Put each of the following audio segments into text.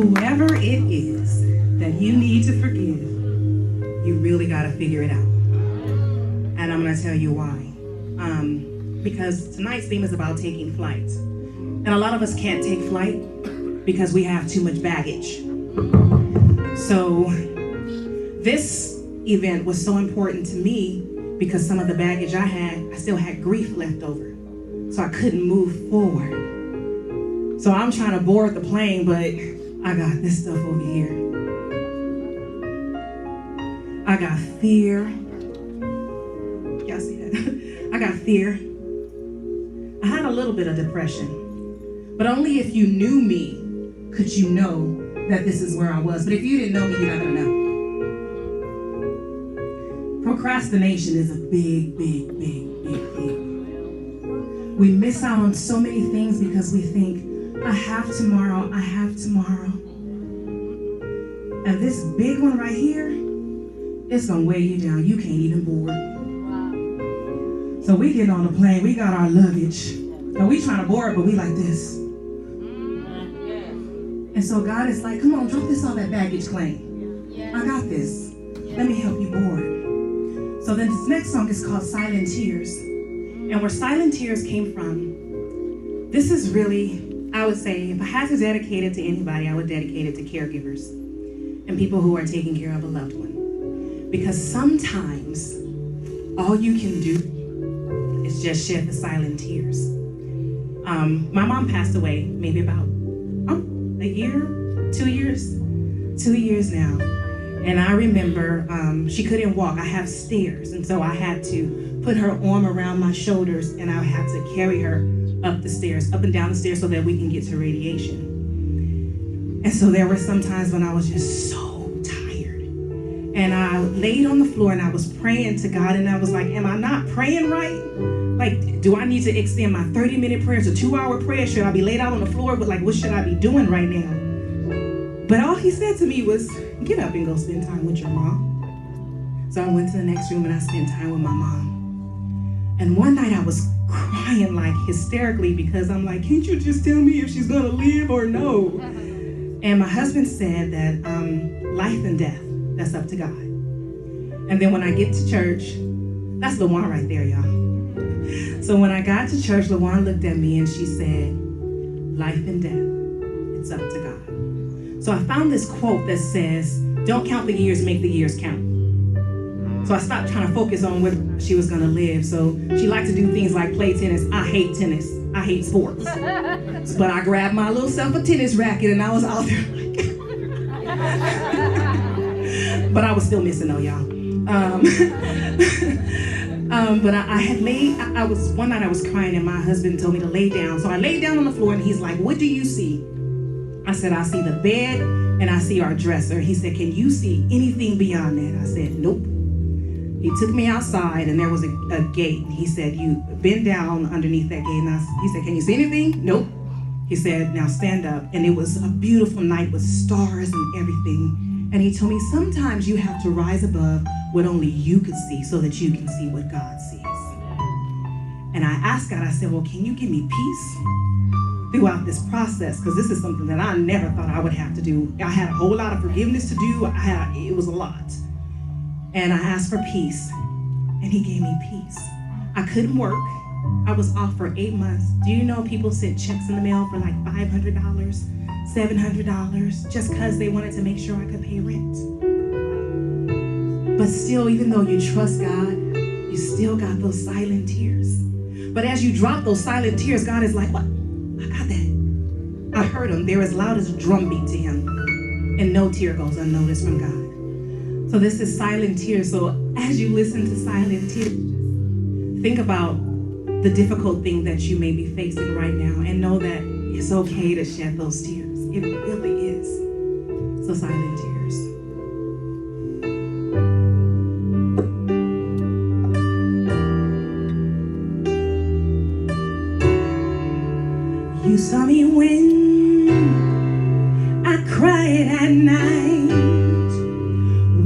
whoever it is that you need to forgive, you really got to figure it out. And I'm going to tell you why. Because tonight's theme is about taking flight. And a lot of us can't take flight because we have too much baggage. So this event was so important to me because some of the baggage I still had grief left over. So I couldn't move forward. So I'm trying to board the plane, but I got this stuff over here. I got fear. Y'all see that? I got fear. I had a little bit of depression, but only if you knew me could you know that this is where I was. But if you didn't know me, you're not gonna know. Procrastination is a big, big, big, big thing. We miss out on so many things because we think, I have tomorrow, I have tomorrow. And this big one right here, it's gonna weigh you down. You can't even board. So we get on the plane, we got our luggage. And we trying to board, but we like this. And so God is like, come on, drop this on that baggage claim. I got this. Let me help you board. So then this next song is called Silent Tears. And where Silent Tears came from, this is really, I would say, if I had to dedicate it to anybody, I would dedicate it to caregivers and people who are taking care of a loved one. Because sometimes all you can do is just shed the silent tears. My mom passed away maybe about a year, 2 years, 2 years now. And I remember she couldn't walk. I have stairs, and so I had to put her arm around my shoulders, and I had to carry her up the stairs, up and down the stairs, so that we can get to radiation. And so there were some times when I was just so tired. And I laid on the floor and I was praying to God, and I was like, am I not praying right? Like, do I need to extend my 30-minute prayer to 2-hour prayer? Should I be laid out on the floor? But like, what should I be doing right now? But all he said to me was, get up and go spend time with your mom. So I went to the next room and I spent time with my mom. And one night I was crying like hysterically because I'm like, can't you just tell me if she's gonna live or no? And my husband said that life and death, that's up to God. And then when I get to church, that's LaJuan right there, y'all. So when I got to church, LaJuan looked at me and she said, life and death, it's up to God. So I found this quote that says, don't count the years, make the years count. So I stopped trying to focus on whether or not she was gonna live. So she liked to do things like play tennis. I hate tennis. I hate sports. But I grabbed my little self a tennis racket and I was out there like, but I was still missing though, y'all. But one night I was crying and my husband told me to lay down. So I laid down on the floor and he's like, what do you see? I said, I see the bed and I see our dresser. He said, can you see anything beyond that? I said, nope. He took me outside and there was a gate. He said, you bend down underneath that gate. And he said, can you see anything? Nope. He said, now stand up. And it was a beautiful night with stars and everything. And he told me, sometimes you have to rise above what only you could see so that you can see what God sees. And I asked God, I said, well, can you give me peace throughout this process? Because this is something that I never thought I would have to do. I had a whole lot of forgiveness to do. It was a lot. And I asked for peace, and he gave me peace. I couldn't work. I was off for 8 months. Do you know people sent checks in the mail for like $500, $700, just because they wanted to make sure I could pay rent? But still, even though you trust God, you still got those silent tears. But as you drop those silent tears, God is like, what? I got that. I heard him. They're as loud as a drum beat to him. And no tear goes unnoticed from God. So this is silent tears. So as you listen to silent tears, think about the difficult thing that you may be facing right now and know that it's okay to shed those tears. It really is. So silent tears. You saw me when I cried at night,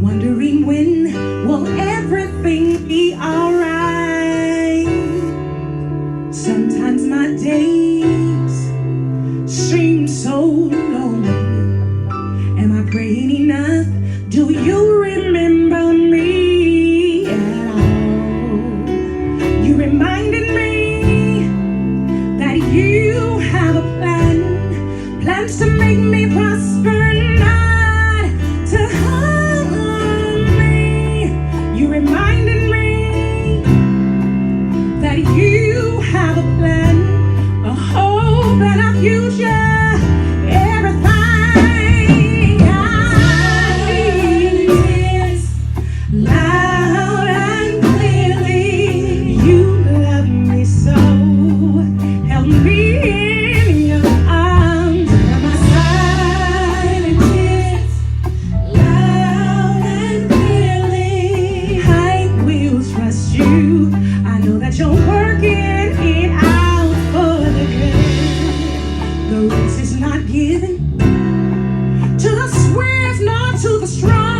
wondering when will everything be alright. Sometimes my days seem so lonely, Do you remember me at all? You reminded me that you have a plan, plans to make me prosper, not to harm me. You reminded me that you have a plan, a hope and a future. You're working it out for the good. The race is not given to the swift nor to the strong.